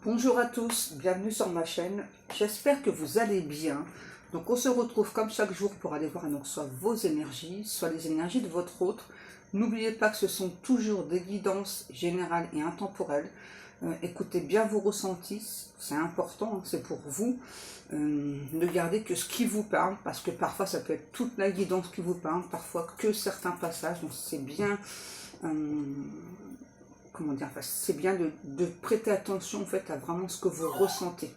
Bonjour à tous, bienvenue sur ma chaîne, j'espère que vous allez bien. Donc on se retrouve comme chaque jour pour aller voir donc, soit vos énergies, soit les énergies de votre autre. N'oubliez pas que ce sont toujours des guidances générales et intemporelles. Écoutez bien vos ressentis, c'est important, hein, c'est pour vous. Ne gardez que ce qui vous parle, parce que parfois ça peut être toute la guidance qui vous parle, parfois que certains passages, donc c'est bien... comment dire, enfin, c'est bien de prêter attention en fait à vraiment ce que vous ressentez.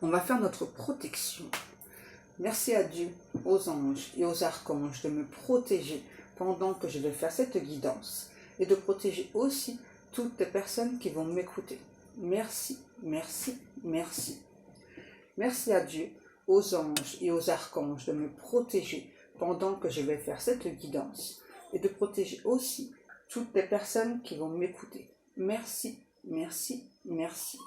On va faire notre protection. Merci à Dieu, aux anges et aux archanges de me protéger pendant que je vais faire cette guidance et de protéger aussi toutes les personnes qui vont m'écouter. Merci, merci, merci. Merci à Dieu, aux anges et aux archanges de me protéger pendant que je vais faire cette guidance et de protéger aussi toutes les personnes qui vont m'écouter. Merci, merci, merci.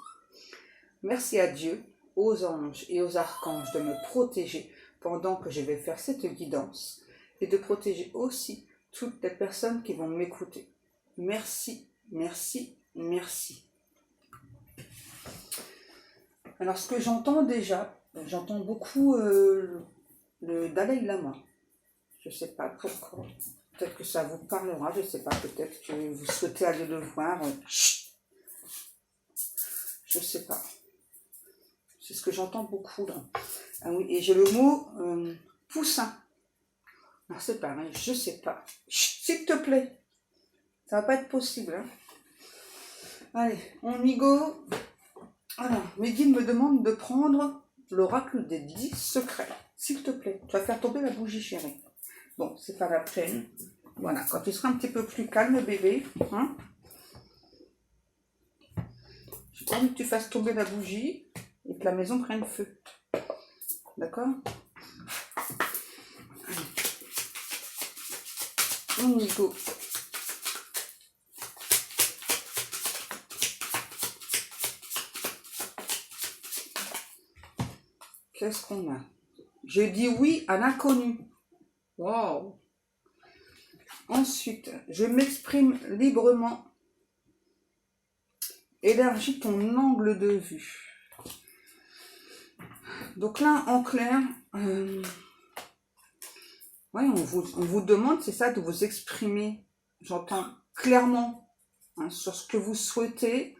Merci à Dieu, aux anges et aux archanges de me protéger pendant que je vais faire cette guidance et de protéger aussi toutes les personnes qui vont m'écouter. Merci, merci, merci. Alors ce que j'entends déjà, j'entends beaucoup le Dalai Lama. Je ne sais pas pourquoi. Peut-être que ça vous parlera, je ne sais pas, peut-être que vous souhaitez aller le voir. Je ne sais pas. C'est ce que j'entends beaucoup là. Ah oui, et j'ai le mot poussin. Alors c'est pareil, je ne sais pas. S'il te plaît. Ça ne va pas être possible. Hein. Allez, on y go. Alors, mes guides me demandent de prendre l'oracle des 10 secrets. S'il te plaît, tu vas faire tomber la bougie, chérie. Bon, c'est pas la peine. Voilà, quand tu seras un petit peu plus calme, bébé, hein, j'ai pas envie que tu fasses tomber la bougie et que la maison prenne feu. D'accord? On y go. Qu'est-ce qu'on a? Je dis oui à l'inconnu. Wow! Ensuite, je m'exprime librement. Élargis ton angle de vue. Donc là, en clair, ouais, on vous demande, c'est ça, de vous exprimer, j'entends clairement, hein, sur ce que vous souhaitez.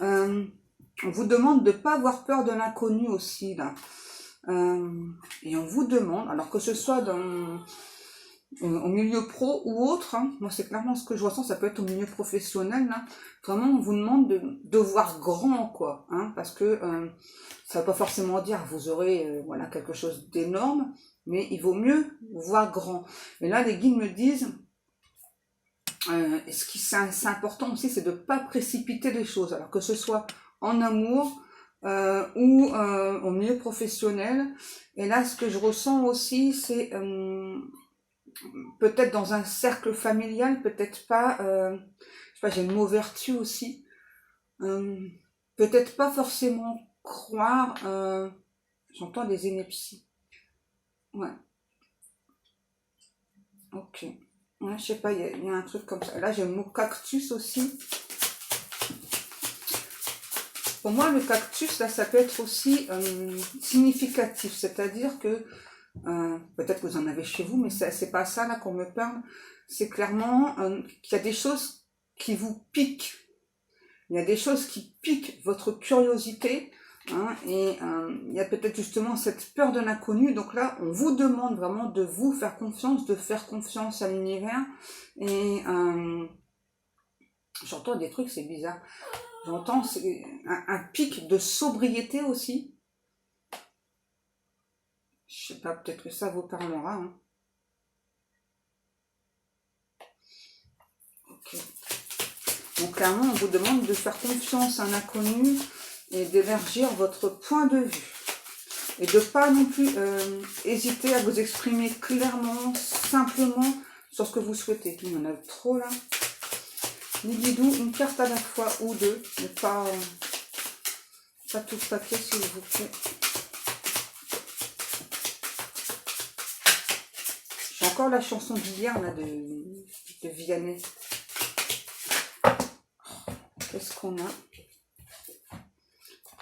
On vous demande de ne pas avoir peur de l'inconnu aussi, là. Et on vous demande, alors que ce soit au milieu pro ou autre, hein, moi c'est clairement ce que je ressens, ça peut être au milieu professionnel, là, vraiment on vous demande de voir grand, quoi, hein, parce que ça ne veut pas forcément dire que vous aurez voilà, quelque chose d'énorme, mais il vaut mieux voir grand. Et là les guides me disent, ce qui c'est important aussi, c'est de ne pas précipiter les choses, alors que ce soit en amour ou au milieu professionnel. Et là ce que je ressens aussi, c'est peut-être dans un cercle familial, peut-être pas, je sais pas, j'ai le mot vertu aussi, peut-être pas forcément croire, j'entends des inepties, ouais, ok, ouais, je sais pas, il y a un truc comme ça, là j'ai le mot cactus aussi. Pour moi le cactus là ça peut être aussi significatif, c'est-à-dire que peut-être que vous en avez chez vous, mais c'est pas ça là qu'on me parle. C'est clairement qu'il y a des choses qui vous piquent. Il y a des choses qui piquent votre curiosité. Hein, et il y a peut-être justement cette peur de l'inconnu. Donc là, on vous demande vraiment de vous faire confiance, de faire confiance à l'univers. Et j'entends des trucs, c'est bizarre. J'entends un pic de sobriété aussi. Je sais pas, peut-être que ça vous parlera. Hein. Ok. Donc clairement, on vous demande de faire confiance à un inconnu et d'élargir votre point de vue. Et de ne pas non plus hésiter à vous exprimer clairement, simplement, sur ce que vous souhaitez. Il y en a trop là. Les guidous, une carte à la fois ou deux, mais pas tout le papier s'il vous plaît. J'ai encore la chanson d'hier là de Vianney. Qu'est-ce qu'on a?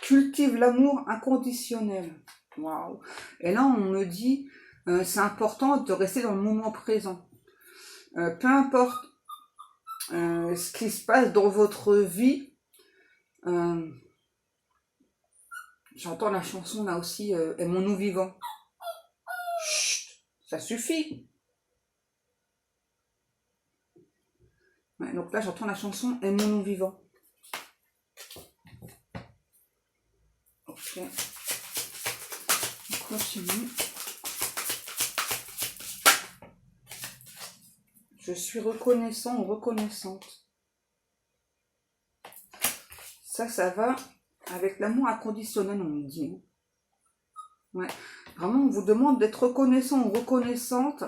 cultive l'amour inconditionnel. Waouh. Et là, on me dit, c'est important de rester dans le moment présent. Peu importe ce qui se passe dans votre vie, j'entends la chanson là aussi, Aimons-nous vivants. Chut, ça suffit. Ouais, donc là, j'entends la chanson Aimons-nous vivants. Ok. On continue. Je suis reconnaissant ou reconnaissante. Ça va avec l'amour inconditionnel, on me dit. Ouais. Vraiment, on vous demande d'être reconnaissant ou reconnaissante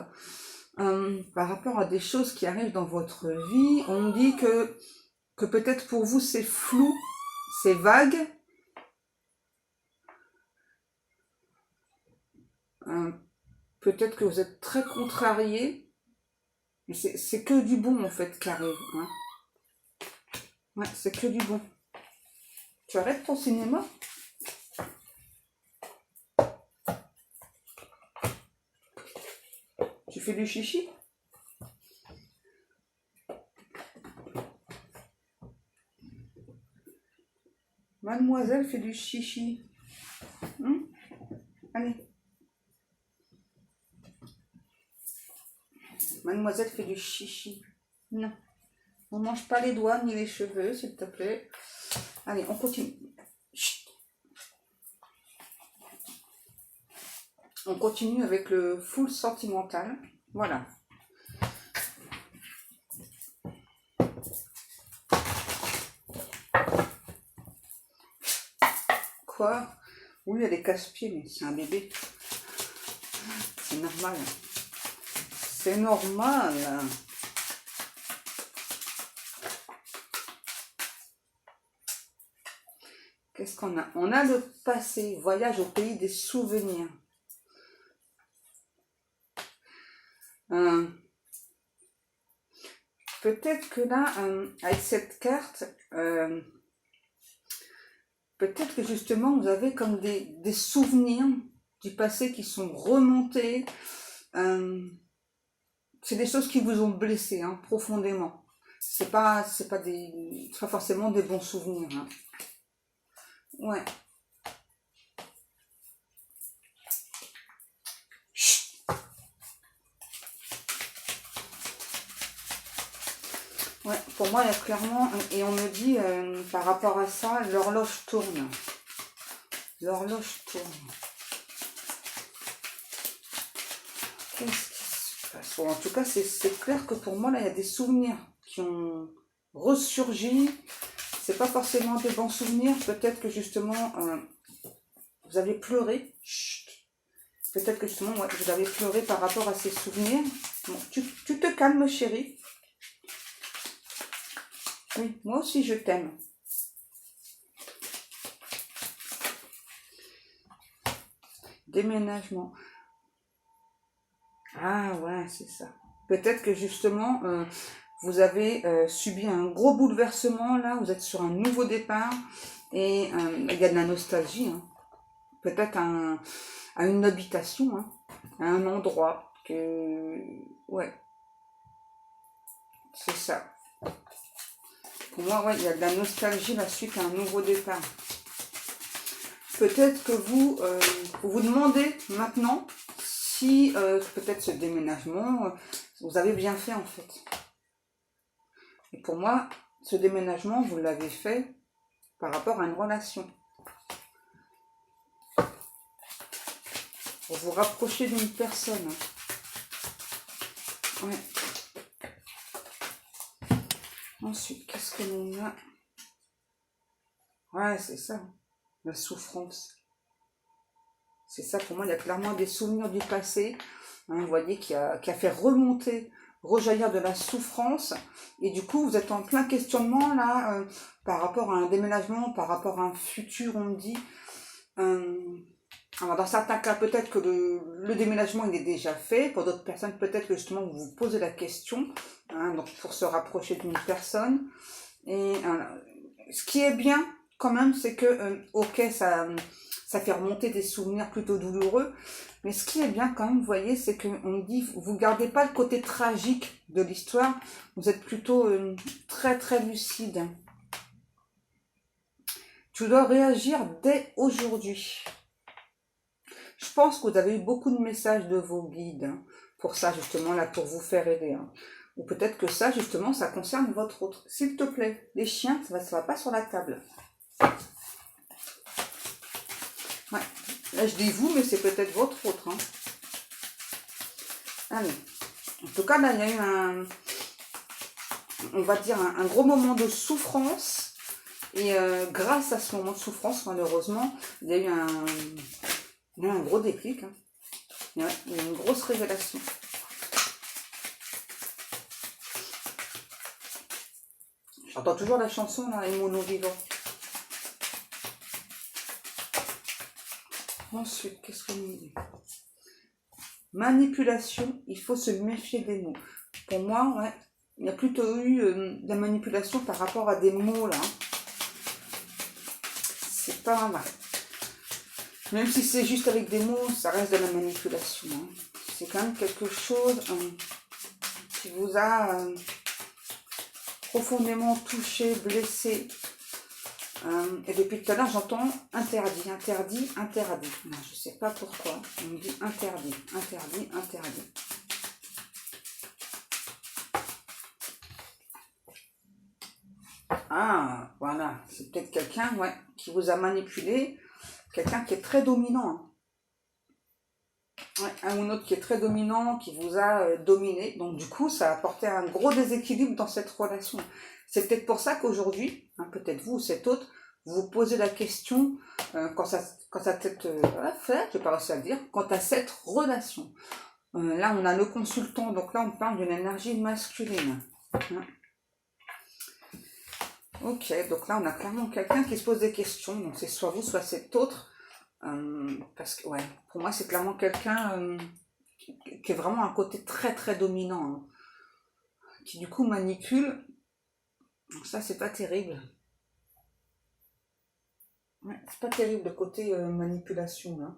par rapport à des choses qui arrivent dans votre vie. On me dit que peut-être pour vous, c'est flou, c'est vague. Peut-être que vous êtes très contrarié. C'est que du bon, en fait, qui arrive. Hein. Ouais, c'est que du bon. Tu arrêtes ton cinéma? Tu fais du chichi? Mademoiselle fait du chichi. Allez. Mademoiselle fait du chichi. Non. On ne mange pas les doigts ni les cheveux, s'il te plaît. Allez, on continue. Chut. On continue avec le full sentimental. Voilà. Quoi? Oui, elle est casse-pieds, mais c'est un bébé. C'est normal. C'est normal. Qu'est-ce qu'on a? On a le passé, voyage au pays des souvenirs. Peut-être que là, avec cette carte, peut-être que justement vous avez comme des souvenirs du passé qui sont remontés. C'est des choses qui vous ont blessé profondément. C'est pas forcément des bons souvenirs. Hein. Ouais. Chut. Ouais, pour moi, il y a clairement, et on me dit par rapport à ça, l'horloge tourne. L'horloge tourne. Qu'est-ce qui se passe? Bon, en tout cas, c'est clair que pour moi, là, il y a des souvenirs qui ont ressurgi. C'est pas forcément des bons souvenirs. Peut-être que justement, vous avez pleuré. Chut. Peut-être que justement, ouais, vous avez pleuré par rapport à ces souvenirs. Bon, tu te calmes, chérie. Oui, moi aussi, je t'aime. Déménagement. Ah ouais, c'est ça. Peut-être que justement, vous avez subi un gros bouleversement, là, vous êtes sur un nouveau départ, et il y a de la nostalgie, hein. Peut-être à une habitation, hein, à un endroit, ouais, c'est ça. Pour moi, ouais, il y a de la nostalgie là, suite à un nouveau départ. Peut-être que vous demandez maintenant si peut-être ce déménagement, vous avez bien fait en fait. Et pour moi, ce déménagement, vous l'avez fait par rapport à une relation. Pour vous rapprocher d'une personne. Ouais. Ensuite, qu'est-ce que l'on a? Ouais, c'est ça. La souffrance. C'est ça, pour moi, il y a clairement des souvenirs du passé. Hein, vous voyez, qui a fait rejaillir de la souffrance. Et du coup, vous êtes en plein questionnement, là, par rapport à un déménagement, par rapport à un futur, on me dit. Alors, dans certains cas, peut-être que le déménagement, il est déjà fait. Pour d'autres personnes, peut-être que justement, vous vous posez la question. Hein, donc, pour se rapprocher d'une personne. Et ce qui est bien, quand même, c'est que, ok, ça fait remonter des souvenirs plutôt douloureux, mais ce qui est bien quand même, vous voyez, c'est qu'on dit, vous gardez pas le côté tragique de l'histoire, vous êtes plutôt très très lucide. Tu dois réagir dès aujourd'hui. Je pense que vous avez eu beaucoup de messages de vos guides, hein, pour ça justement, là, pour vous faire aider. Hein. Ou peut-être que ça, justement, ça concerne votre autre. S'il te plaît, les chiens, ça va pas sur la table. Ouais. Là, je dis vous, mais c'est peut-être votre autre. Hein. Allez. En tout cas, là, il y a eu on va dire, un gros moment de souffrance. Et grâce à ce moment de souffrance, malheureusement, il y a eu un gros déclic. Hein. Ouais, il y a une grosse révélation. J'entends toujours la chanson, là, les monos vivants. Ensuite, qu'est-ce qu'on nous dit? Manipulation, il faut se méfier des mots. Pour moi, ouais, il y a plutôt eu de la manipulation par rapport à des mots, là. C'est pas mal. Même si c'est juste avec des mots, ça reste de la manipulation. Hein. C'est quand même quelque chose qui vous a profondément touché, blessé. Et depuis tout à l'heure, j'entends interdit, interdit, interdit. Non, je ne sais pas pourquoi. On me dit interdit, interdit, interdit. Ah, voilà. C'est peut-être quelqu'un, ouais, qui vous a manipulé. Quelqu'un qui est très dominant. Ouais, un ou autre qui est très dominant, qui vous a dominé. Donc du coup, ça a apporté un gros déséquilibre dans cette relation. C'est peut-être pour ça qu'aujourd'hui, hein, peut-être vous ou cet autre, vous vous posez la question quant à cette relation. Là, on a le consultant, donc là, on parle d'une énergie masculine. Hein. Ok, donc là, on a clairement quelqu'un qui se pose des questions. Donc c'est soit vous, soit cet autre. Parce que, ouais, pour moi, c'est clairement quelqu'un qui est vraiment un côté très, très dominant. Hein, qui, du coup, manipule. Donc ça, c'est pas terrible. Ouais, c'est pas terrible le côté manipulation, là.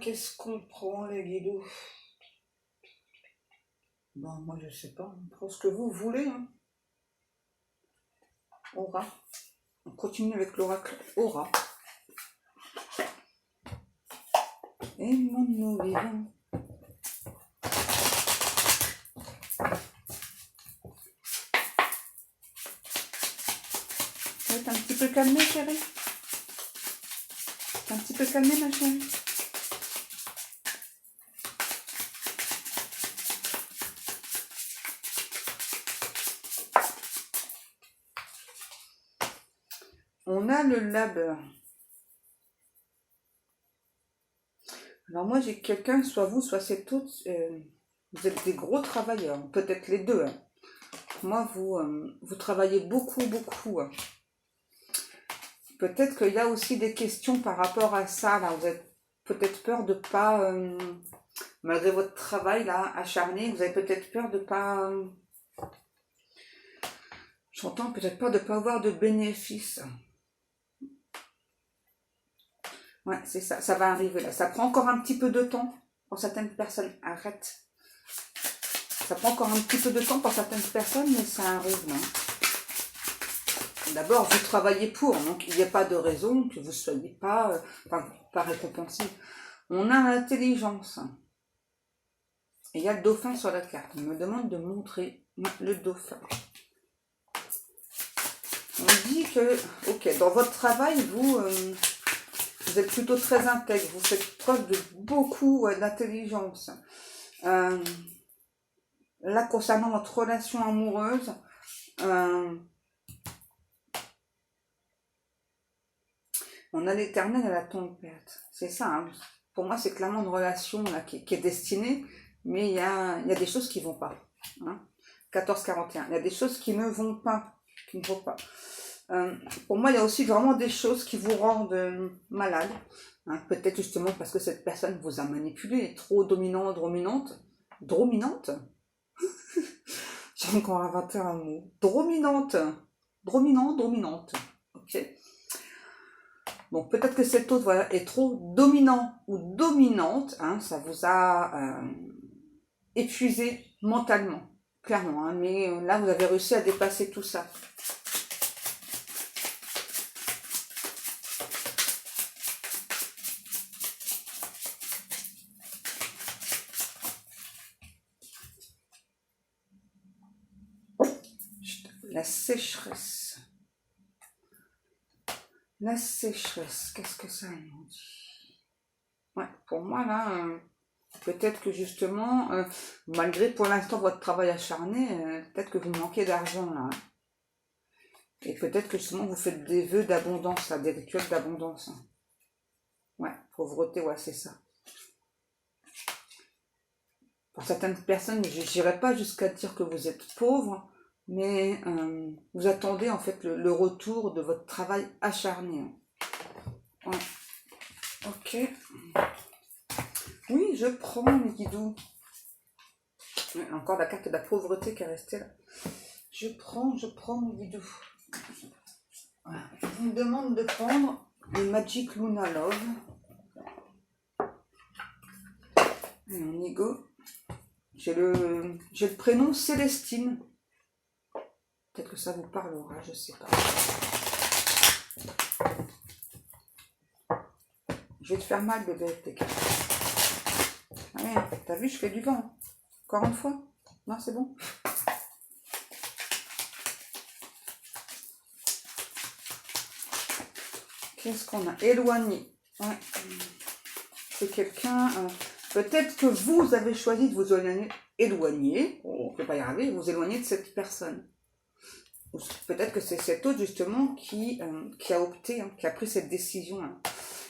Qu'est-ce qu'on prend, les guidots? Bon, moi, je sais pas. On prend ce que vous voulez. Hein. Aura. On continue avec l'oracle Aura. Et mon vivant. Ça va être un petit peu calmé, chérie. Un petit peu calmé, ma chérie. On a le labeur. Alors moi, j'ai quelqu'un, soit vous, soit cet autre, vous êtes des gros travailleurs, peut-être les deux. Hein. Moi, vous travaillez beaucoup, beaucoup. Hein. Peut-être qu'il y a aussi des questions par rapport à ça. Là, vous avez peut-être peur de pas, malgré votre travail là acharné, vous avez peut-être peur de pas. J'entends peut-être peur de pas avoir de bénéfices. Ouais, c'est ça. Ça va arriver là. Ça prend encore un petit peu de temps pour certaines personnes. Arrête. Ça prend encore un petit peu de temps pour certaines personnes, mais ça arrive là. D'abord, vous travaillez pour, donc il n'y a pas de raison que vous ne soyez pas, pas récompensé. On a l'intelligence. Et il y a le dauphin sur la carte. On me demande de montrer le dauphin. On dit que, ok, dans votre travail, vous êtes plutôt très intègre. Vous faites preuve de beaucoup d'intelligence. Là, concernant votre relation amoureuse, on a l'éternel et la tempête. C'est ça. Hein. Pour moi, c'est clairement une relation là, qui est destinée, mais il y a des choses qui ne vont pas. Hein. 14-41. Il y a des choses qui ne vont pas. Qui ne vont pas. Pour moi, il y a aussi vraiment des choses qui vous rendent malade. Hein. Peut-être justement parce que cette personne vous a manipulé, trop dominante, drominante. J'ai encore inventé un mot. Drominante. dominant, dominante. Ok. Donc peut-être que cet autre voilà, est trop dominant ou dominante, hein, ça vous a épuisé mentalement, clairement. Hein, mais là, vous avez réussi à dépasser tout ça. La sécheresse. La sécheresse, qu'est-ce que ça nous dit? Ouais, pour moi, là, peut-être que justement, malgré pour l'instant votre travail acharné, peut-être que vous manquez d'argent, là. Et peut-être que justement, vous faites des vœux d'abondance, des rituels d'abondance. Hein. Ouais, pauvreté, ouais, c'est ça. Pour certaines personnes, je n'irai pas jusqu'à dire que vous êtes pauvre, mais vous attendez en fait le retour de votre travail acharné. Ouais. Ok. Oui, je prends mes guidous. Encore la carte de la pauvreté qui est restée là. Je prends mes guidous. Voilà. On me demande de prendre le Magic Luna Love. Et on y go. J'ai le prénom Célestine. Peut-être que ça vous parlera, je sais pas. Je vais te faire mal, bébé, avec tes cartes. Allez, t'as vu, je fais du vent. Encore une fois? Non, c'est bon? Qu'est-ce qu'on a? Éloigné. Ouais. C'est quelqu'un... peut-être que vous avez choisi de vous éloigner. On ne peut pas y arriver. Vous éloigner de cette personne. Peut-être que c'est cet autre justement qui a opté, hein, qui a pris cette décision. Hein.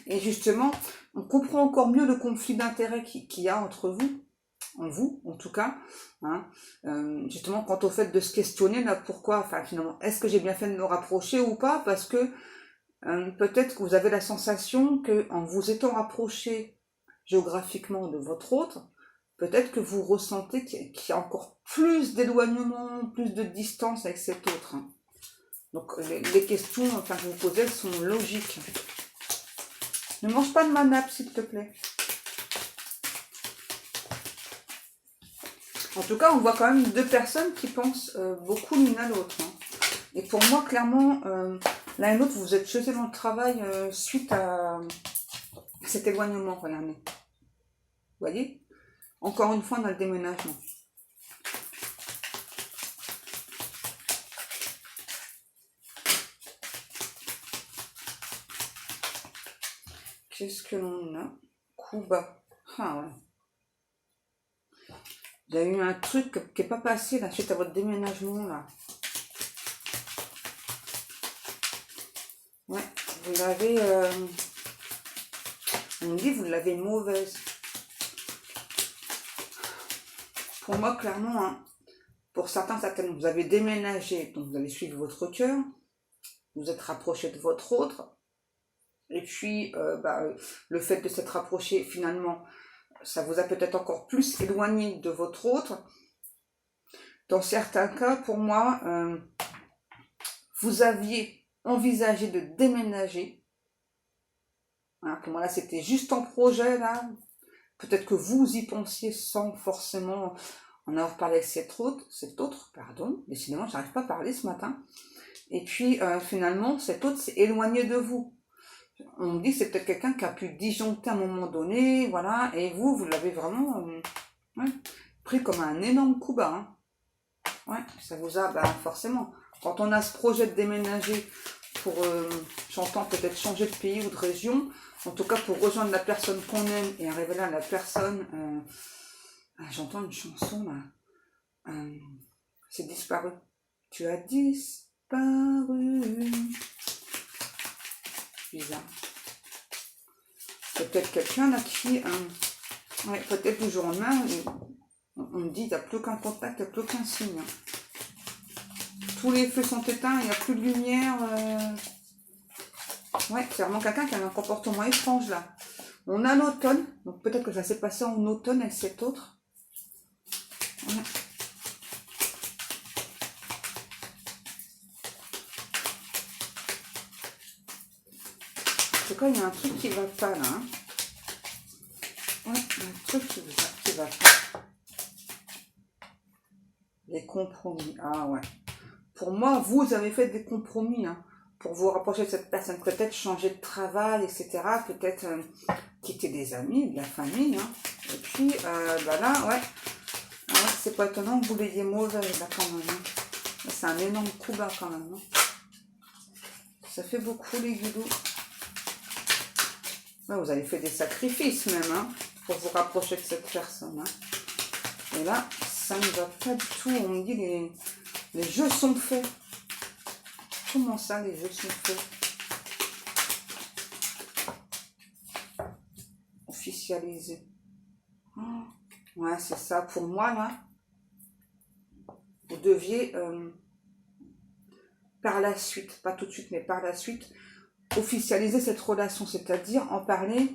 Et justement, on comprend encore mieux le conflit d'intérêts qu'il y a entre vous, en tout cas. Hein. Justement, quant au fait de se questionner, là, pourquoi, enfin finalement, est-ce que j'ai bien fait de me rapprocher ou pas? Parce que peut-être que vous avez la sensation qu'en vous étant rapproché géographiquement de votre autre, peut-être que vous ressentez qu'il y a encore plus d'éloignement, plus de distance avec cet autre. Hein. Donc les questions que vous posez, elles sont logiques. Ne mange pas de ma nappe, s'il te plaît. En tout cas, on voit quand même deux personnes qui pensent beaucoup l'une à l'autre. Hein. Et pour moi, clairement, l'un et l'autre, vous êtes jetés dans le travail suite à cet éloignement, regardez. Vous voyez? Encore une fois, dans le déménagement. Qu'est-ce que l'on a? Kuba. Ah ouais. Il y a eu un truc qui n'est pas passé là, suite à votre déménagement là. Ouais, vous l'avez... on me dit vous l'avez mauvaise. Pour moi, clairement, hein, pour certaines, vous avez déménagé, donc vous allez suivre votre cœur, vous êtes rapproché de votre autre, et puis le fait de s'être rapproché, finalement, ça vous a peut-être encore plus éloigné de votre autre. Dans certains cas, pour moi, vous aviez envisagé de déménager. Hein, pour moi, là, c'était juste en projet, là. Peut-être que vous y pensiez sans forcément en avoir parlé avec cet autre, pardon. Décidément, j'arrive pas à parler ce matin. Et puis, finalement, cet autre s'est éloigné de vous. On me dit que c'est peut-être quelqu'un qui a pu disjoncter à un moment donné, voilà. Et vous l'avez vraiment pris comme un énorme coup bas. Hein. Ouais, ça vous a, forcément. Quand on a ce projet de déménager pour, j'entends peut-être changer de pays ou de région, en tout cas pour rejoindre la personne qu'on aime et arriver là à la personne, j'entends une chanson là, c'est disparu. Tu as disparu. Bizarre. Peut-être quelqu'un là qui, peut-être du jour au lendemain, on me dit il n'y a plus aucun contact, il n'y a plus aucun signe. Tous les feux sont éteints, il n'y a plus de lumière. Ouais, c'est vraiment quelqu'un qui a un comportement étrange là. On a l'automne, donc peut-être que ça s'est passé en automne avec cet autre. Ouais. tout cas, il y a un truc qui va pas là. Hein. Ouais, il y a un truc qui va pas. Les compromis. Ah ouais. Pour moi, vous avez fait des compromis. Hein, pour vous rapprocher de cette personne. Peut-être changer de travail, etc. Peut-être quitter des amis, de la famille. Hein. Et puis, bah là, ouais. Ah ouais, c'est pas étonnant que vous l'ayez mauvais là quand même. Hein. C'est un énorme coup bas quand même. Hein. Ça fait beaucoup les guidoux. Ouais, vous avez fait des sacrifices même hein, pour vous rapprocher de cette personne. Hein. Et là, ça ne va pas du tout. On me dit les jeux sont faits. Comment ça, les jeux sont faits? Officialisé. Oh, ouais, c'est ça. Pour moi, là, vous deviez, par la suite, pas tout de suite, mais par la suite, officialiser cette relation, c'est-à-dire en parler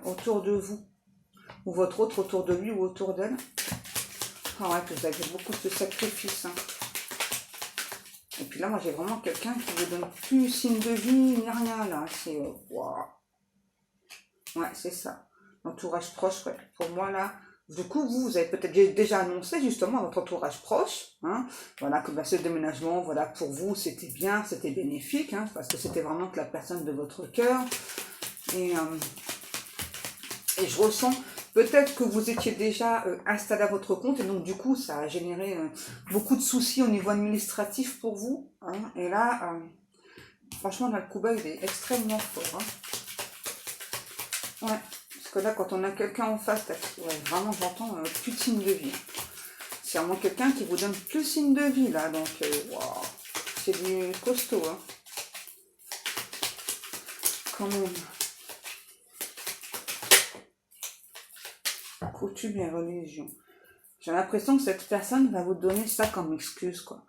autour de vous, ou votre autre autour de lui ou autour d'elle. Ah ouais, que vous avez beaucoup de sacrifices. Hein. Et puis là, moi, j'ai vraiment quelqu'un qui ne vous donne plus signe de vie, ni rien, là. C'est... wow. Ouais, c'est ça. L'entourage proche, ouais. Pour moi, là, du coup, vous avez peut-être déjà annoncé, justement, à votre entourage proche, hein, voilà, que bah, ce déménagement, voilà, pour vous, c'était bien, c'était bénéfique, hein, parce que c'était vraiment que la personne de votre cœur. Et je ressens... Peut-être que vous étiez déjà installé à votre compte et donc du coup ça a généré beaucoup de soucis au niveau administratif pour vous. Hein, et là, franchement, là, le coup bas il est extrêmement fort. Hein. Ouais, parce que là quand on a quelqu'un en face, ouais, vraiment j'entends plus de signe de vie. C'est vraiment quelqu'un qui vous donne plus signe de vie là, donc wow, c'est du costaud. Hein. Quand même. Coutume et religion. J'ai l'impression que cette personne va vous donner ça comme excuse, quoi.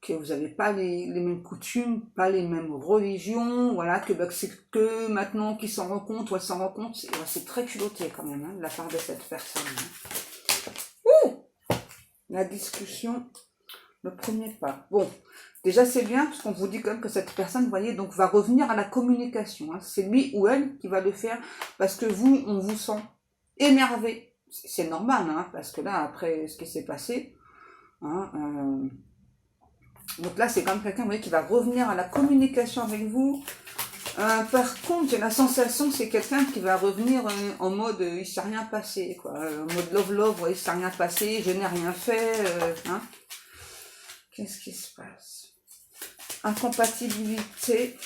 Que vous n'avez pas les mêmes coutumes, pas les mêmes religions, voilà, que bah, c'est que maintenant qu'ils s'en rendent compte ou elle s'en rend compte, c'est très culotté quand même, hein, de la part de cette personne. Hein. Ouh, la discussion, le premier pas. Bon, déjà c'est bien, parce qu'on vous dit quand même que cette personne, vous voyez, donc va revenir à la communication. Hein. C'est lui ou elle qui va le faire, parce que vous, on vous sent énervé. C'est normal, hein, parce que là, après ce qui s'est passé, hein, donc là, c'est quand même quelqu'un, vous voyez, qui va revenir à la communication avec vous. Par contre, j'ai la sensation que c'est quelqu'un qui va revenir en mode il ne s'est rien passé, quoi. En mode love, ouais, il ne s'est rien passé, je n'ai rien fait. Hein. Qu'est-ce qui se passe? Incompatibilité.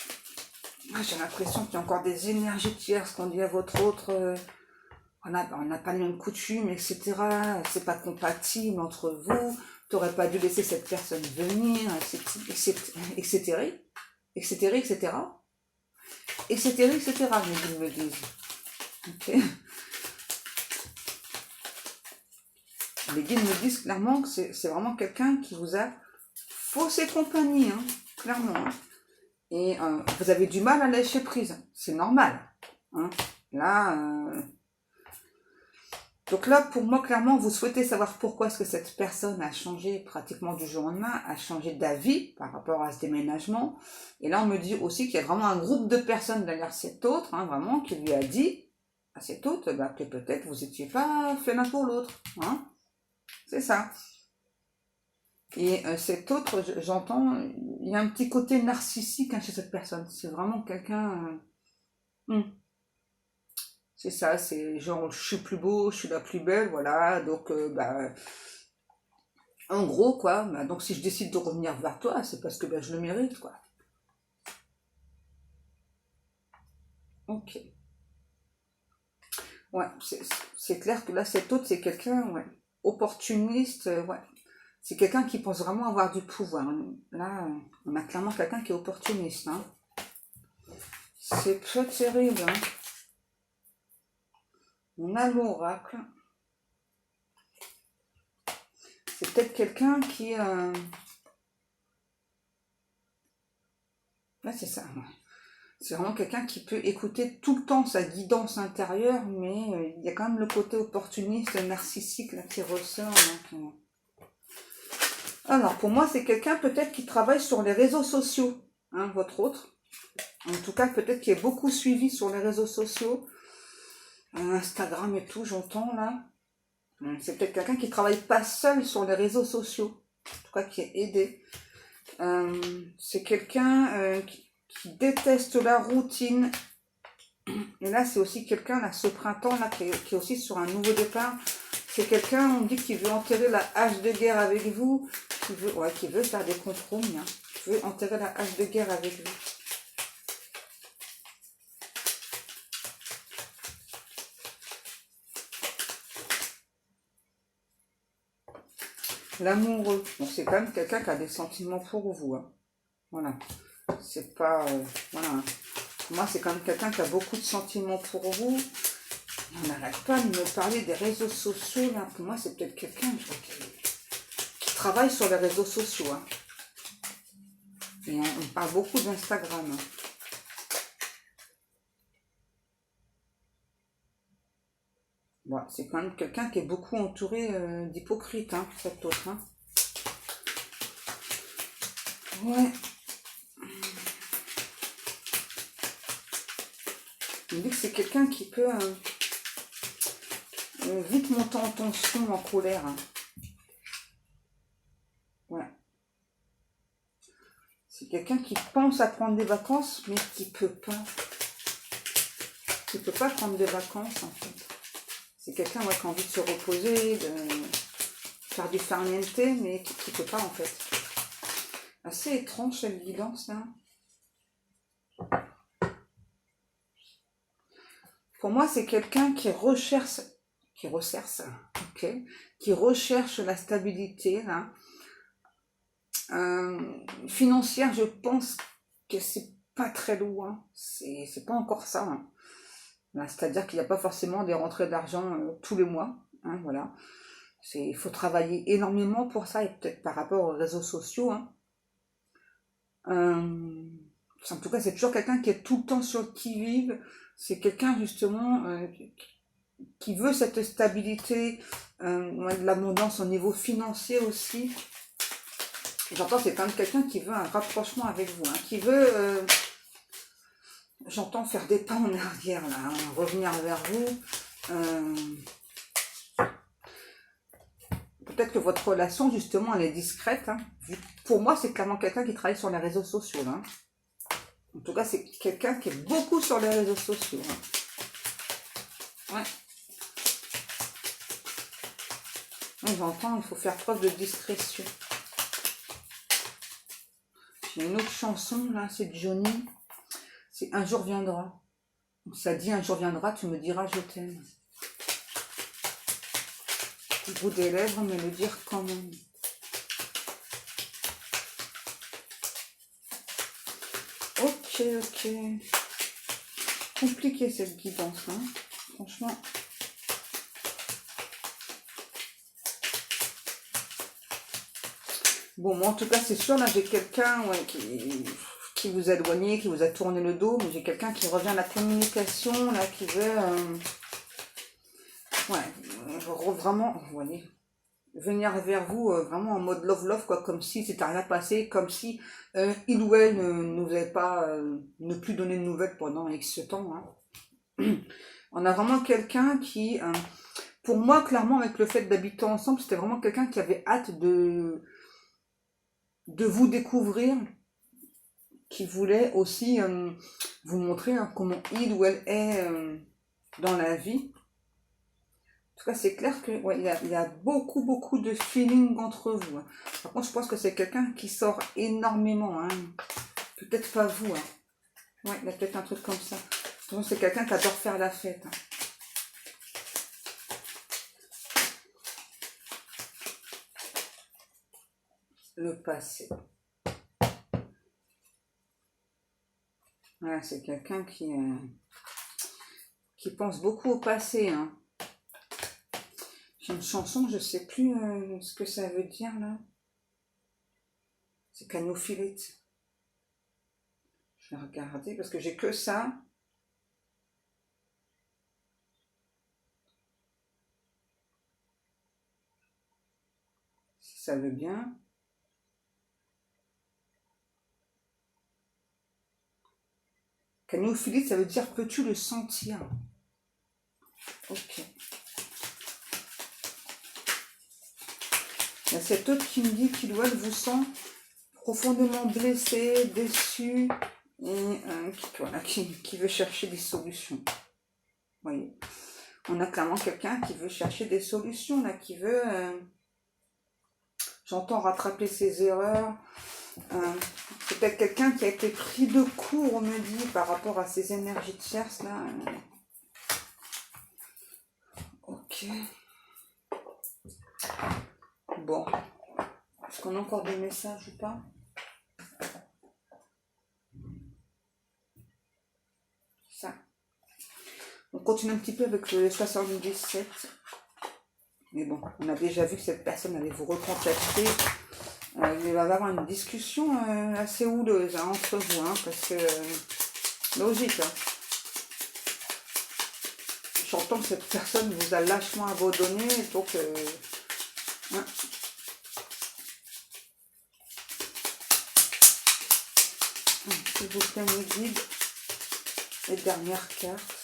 Ah, j'ai l'impression qu'il y a encore des énergies tierces qu'on dit à votre autre. On n'a pas les mêmes coutumes, etc. C'est pas compatible entre vous. Tu n'aurais pas dû laisser cette personne venir, etc. Etc. Etc. Etc. Ils me disent. Ok. Les guides me disent clairement que c'est vraiment quelqu'un qui vous a faussé compagnie, hein, clairement. Hein. Et vous avez du mal à lâcher prise. C'est normal. Hein. Là... Donc là, pour moi, clairement, vous souhaitez savoir pourquoi est-ce que cette personne a changé pratiquement du jour au lendemain, a changé d'avis par rapport à ce déménagement. Et là, on me dit aussi qu'il y a vraiment un groupe de personnes derrière cet autre, hein, vraiment, qui lui a dit à cet autre bah, que peut-être vous n'étiez pas fait l'un pour l'autre. Hein. C'est ça. Et cet autre, j'entends, il y a un petit côté narcissique hein, chez cette personne. C'est vraiment quelqu'un... C'est ça, c'est genre je suis plus beau, je suis la plus belle, voilà, donc bah, en gros quoi, bah, donc si je décide de revenir vers toi, c'est parce que bah, je le mérite quoi. Ok. Ouais, c'est clair que là cet autre c'est quelqu'un, ouais, opportuniste, ouais. C'est quelqu'un qui pense vraiment avoir du pouvoir. Là, on a clairement quelqu'un qui est opportuniste. Hein. C'est très terrible. Hein. On a l'oracle. C'est peut-être quelqu'un qui... Là, c'est ça. Ouais. C'est vraiment quelqu'un qui peut écouter tout le temps sa guidance intérieure, mais il y a quand même le côté opportuniste, narcissique là, qui ressort. Donc, alors, pour moi, c'est quelqu'un peut-être qui travaille sur les réseaux sociaux, hein, votre autre. En tout cas, peut-être qu'il est beaucoup suivi sur les réseaux sociaux, Instagram et tout, j'entends là. C'est peut-être quelqu'un qui travaille pas seul sur les réseaux sociaux, en tout cas qui est aidé. C'est quelqu'un qui déteste la routine. Et là, c'est aussi quelqu'un, là, ce printemps, là, qui est aussi sur un nouveau départ. C'est quelqu'un, on dit, qui veut enterrer la hache de guerre avec vous, qui veut faire des compromis, hein, qui veut enterrer la hache de guerre avec vous. L'amoureux, bon, c'est quand même quelqu'un qui a des sentiments pour vous, hein. Voilà, c'est pas, voilà. Moi, c'est quand même quelqu'un qui a beaucoup de sentiments pour vous. On n'arrête pas de me parler des réseaux sociaux, là. Pour moi, c'est peut-être quelqu'un qui travaille sur les réseaux sociaux, hein. Et on parle beaucoup d'Instagram, hein. Bon, c'est quand même quelqu'un qui est beaucoup entouré d'hypocrites, hein, cet autre, hein. Ouais. On dit que c'est quelqu'un qui peut vite monter en tension, en colère, hein. Ouais. C'est quelqu'un qui pense à prendre des vacances, mais qui peut pas. Qui peut pas prendre des vacances, en fait. C'est quelqu'un qui a envie de se reposer, de faire du farniente, mais qui peut pas, en fait. Assez étrange, cette guidance, là. Pour moi, c'est quelqu'un qui recherche, ok, qui recherche la stabilité, là. Financière, je pense que c'est pas très loin, c'est pas encore ça, hein. C'est-à-dire qu'il n'y a pas forcément des rentrées d'argent tous les mois, hein, voilà. Il faut travailler énormément pour ça, et peut-être par rapport aux réseaux sociaux, hein. En tout cas, c'est toujours quelqu'un qui est tout le temps sur le qui-vive. C'est quelqu'un justement qui veut cette stabilité, de l'abondance au niveau financier aussi. J'entends, c'est quand même quelqu'un qui veut un rapprochement avec vous, hein, qui veut, j'entends, faire des pas en arrière, là, hein, revenir vers vous. Peut-être que votre relation, justement, elle est discrète, hein. Pour moi, c'est clairement quelqu'un qui travaille sur les réseaux sociaux, là. En tout cas, c'est quelqu'un qui est beaucoup sur les réseaux sociaux, hein. Ouais. Ouais, j'entends, il faut faire preuve de discrétion. J'ai une autre chanson, là, c'est Johnny. C'est Un jour viendra. Ça dit un jour viendra, tu me diras je t'aime. Au bout des lèvres, mais le dire quand même. Ok, ok. Compliqué cette guidance, hein. Franchement. Bon, moi en tout cas, c'est sûr, là, j'ai quelqu'un, ouais, qui vous a éloigné, qui vous a tourné le dos, mais j'ai quelqu'un qui revient à la communication, là, qui veut, vraiment, vous voyez, venir vers vous vraiment en mode love, quoi, comme si c'était rien passé, comme si il ou elle ne nous avait pas, ne plus donné de nouvelles pendant X temps, hein. On a vraiment quelqu'un qui, pour moi, clairement, avec le fait d'habiter ensemble, c'était vraiment quelqu'un qui avait hâte de vous découvrir, qui voulait aussi vous montrer, hein, comment il ou elle est dans la vie. En tout cas, c'est clair que ouais, il y a beaucoup de feeling entre vous, hein. Par contre, je pense que c'est quelqu'un qui sort énormément, hein. Peut-être pas vous, hein. Ouais, il y a peut-être un truc comme ça. Donc, c'est quelqu'un qui adore faire la fête, hein. Le passé. Voilà, c'est quelqu'un qui pense beaucoup au passé, hein. J'ai une chanson, je sais plus ce que ça veut dire, là. C'est canophilite. Je vais regarder parce que j'ai que ça. Si ça veut bien. Canophilie, ça veut dire peux-tu le sentir? Ok. Il y a cet autre qui me dit qu'il ou elle vous sent profondément blessé, déçu, et voilà, qui veut chercher des solutions. Vous voyez, on a clairement quelqu'un qui veut chercher des solutions, là, qui veut, j'entends rattraper ses erreurs. C'est peut-être quelqu'un qui a été pris de court, on me dit, par rapport à ces énergies de tierces, là. Ok. Bon. Est-ce qu'on a encore des messages ou pas? Ça. On continue un petit peu avec le 77. Mais bon, on a déjà vu que cette personne allait vous recontacter. Il va y avoir une discussion assez houleuse entre vous, parce que logique. J'entends que cette personne vous a lâchement abandonné, donc s'il vous plaît, me guide. Les dernières cartes.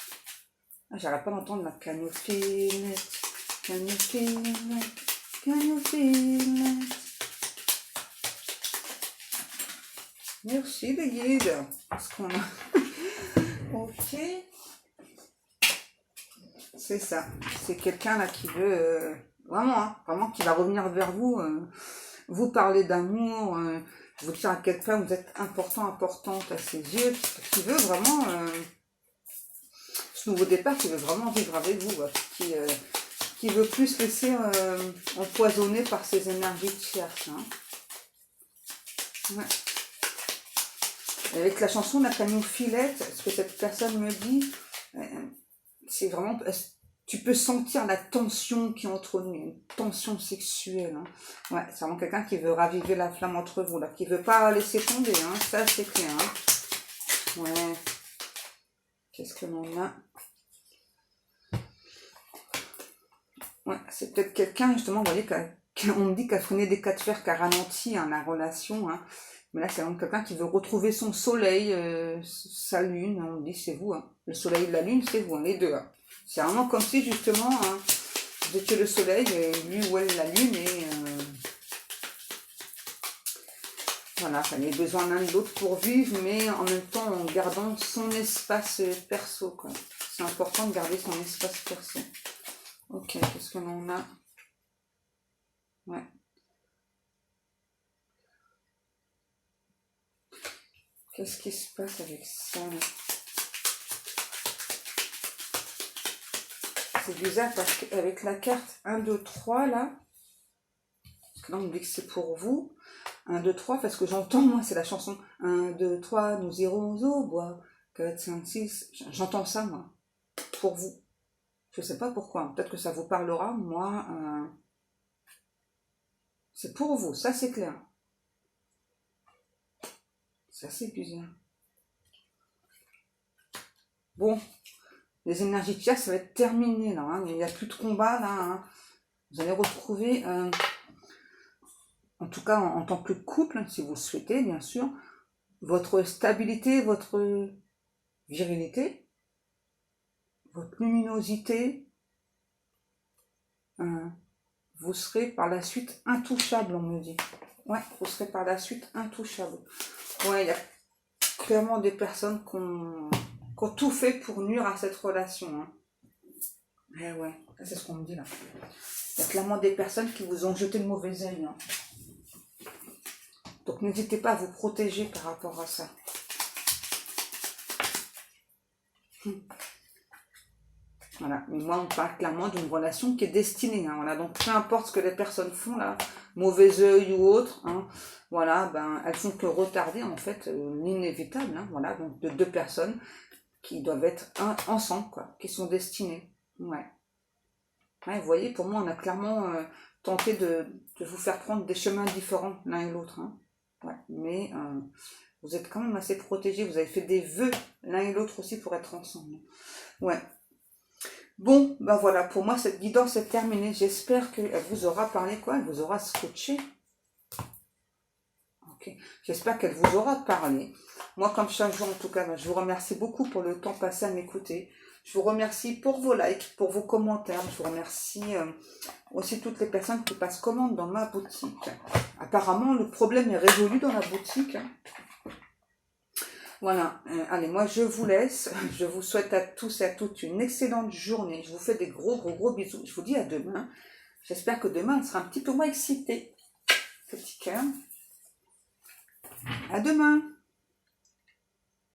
J'arrête pas d'entendre la canophilie. Canophilie. Canophilie. Merci les guides. Parce qu'on a... ok. C'est ça. C'est quelqu'un là qui veut... vraiment qui va revenir vers vous. Vous parler d'amour. Vous dire à quel point vous êtes importante à ses yeux. Qui veut vraiment... ce nouveau départ, qui veut vraiment vivre avec vous. Qui veut plus se laisser empoisonner par ces énergies de tierces. Ouais. Avec la chanson de la Canophilette, ce que cette personne me dit, c'est vraiment, tu peux sentir la tension qui est entre nous, une tension sexuelle. Ouais, c'est vraiment quelqu'un qui veut raviver la flamme entre vous, là, qui veut pas laisser tomber, ça c'est clair. Ouais. Qu'est-ce que l'on a? Ouais, c'est peut-être quelqu'un, justement, vous voyez, on me dit qu'elle prenait des cas de fer, qu'elle ralentit la relation, Mais là, c'est vraiment quelqu'un qui veut retrouver son soleil, sa lune. On dit c'est vous. Le soleil et la lune, c'est vous, les deux. C'est vraiment comme si, justement, vous étiez le soleil, et lui ou elle la lune. Et voilà, ça a besoin l'un de l'autre pour vivre, mais en même temps en gardant son espace perso. C'est important de garder son espace perso. Ok, qu'est-ce que l'on a? Ouais. Qu'est-ce qui se passe avec ça? C'est bizarre parce qu'avec la carte 1, 2, 3 là, parce que là on me dit que c'est pour vous. 1, 2, 3, parce que j'entends, moi, c'est la chanson 1, 2, 3, nous irons au bois. 4, 5, 6. J'entends ça, moi. Pour vous. Je sais pas pourquoi. Peut-être que ça vous parlera. Moi, c'est pour vous. Ça, c'est clair. C'est assez bizarre. Bon. Les énergies de tierces, ça va être terminé, là. Il n'y a plus de combat, là. Vous allez retrouver, en tout cas, en tant que couple, si vous le souhaitez, bien sûr, votre stabilité, votre virilité, votre luminosité. Vous serez par la suite intouchable, on me dit. Ouais, vous serez par la suite intouchable. Ouais, il y a clairement des personnes qui ont tout fait pour nuire à cette relation. Ouais, c'est ce qu'on me dit là. Il y a clairement des personnes qui vous ont jeté le mauvais œil. Donc n'hésitez pas à vous protéger par rapport à ça. Voilà, mais moi on parle clairement d'une relation qui est destinée. Voilà, donc peu importe ce que les personnes font là, mauvais œil ou autre, voilà, elles font que retarder en fait l'inévitable. Voilà, donc de deux personnes qui doivent être ensemble, qui sont destinées. Ouais, vous voyez, pour moi on a clairement tenté de vous faire prendre des chemins différents l'un et l'autre. Ouais, mais vous êtes quand même assez protégés, vous avez fait des vœux l'un et l'autre aussi pour être ensemble. Ouais. Bon, voilà, pour moi cette guidance est terminée. J'espère qu'elle vous aura parlé, elle vous aura scotché. Ok, j'espère qu'elle vous aura parlé. Moi, comme chaque jour, en tout cas, je vous remercie beaucoup pour le temps passé à m'écouter. Je vous remercie pour vos likes, pour vos commentaires. Je vous remercie aussi toutes les personnes qui passent commande dans ma boutique. Apparemment, le problème est résolu dans la boutique. Voilà, allez, moi je vous laisse. Je vous souhaite à tous et à toutes une excellente journée. Je vous fais des gros bisous. Je vous dis à demain. J'espère que demain, on sera un petit peu moins excité. Petit cœur. À demain.